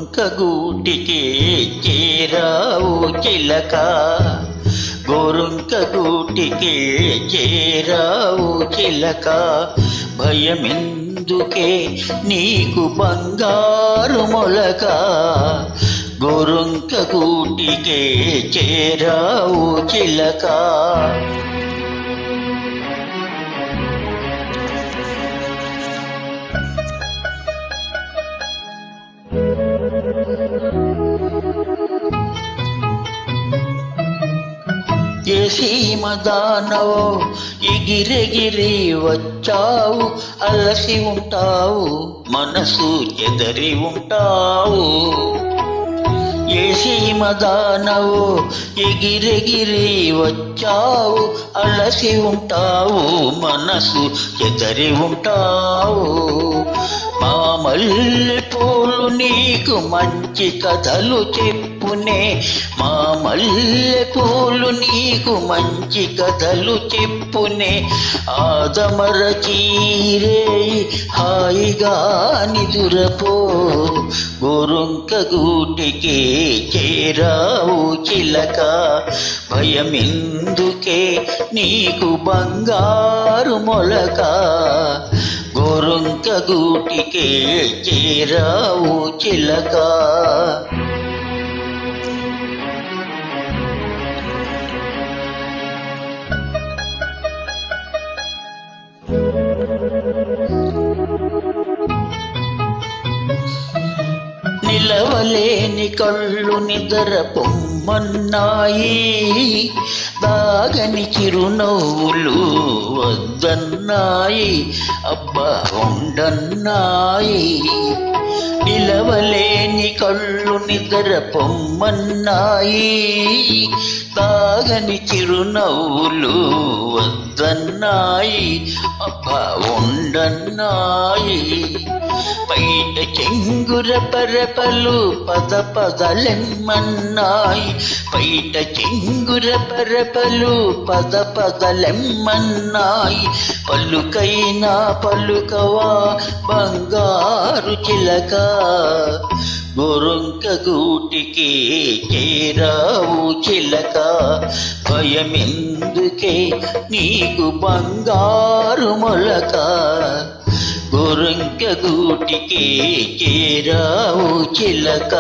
గోరొంక గూటికి చేరావు చిలక, గోరొంక గూటికి చేరావు చిలక. భయమెందుకే నీకు బంగారు మొలక, గోరొంక గూటికి చేరావు చిలక. ఏ సీమ దానవో ఎగిరెగిరి వచ్చావు, అలసి ఉంటావు మనసు చెదరి ఉంటావు. ఏ సీమ దానవో ఎగిరెగిరి వచ్చావు, అలసి ఉంటావు మనసు చెదరి ఉంటావు. మా మల్లె పూలు నీకు మంచి కథలు చెప్పునే, మా మల్లె పూలు నీకు మంచి కథలు చెప్పునే. ఆదమర చీరే హాయిగా నిదురపో, గోరొంక గూటికి చేరావు చిలక. భయమెందుకే నీకు బంగారు మొలక, గోరొంక గూటికి చేరావు చిలక. నిలవలేని కళ్ళు నిద్ర పొమ్మన్నాయి, దాగని చిరునవ్వులు వద్దన్నాయి, అబ్బా ఉండన్నాయి. నిలవలేని కళ్ళు నిద్ర పొమ్మన్నాయి, దాగని చిరునవ్వులు వద్దన్నాయి, అబ్బా ఉండన్నాయి. బయట చెంగుర పరపలు పద పదలెమ్మన్నాయి, బయట చెంగుర పరపలు పద పదలెమ్మన్నాయి. పలుకైనా పలుకవా బంగారు చిలక, గోరొంక గూటికి చేరావు చిలక. భయమెందుకే నీకు బంగారు మొలక, గోరొంక గూటికి చేరావు చిలక.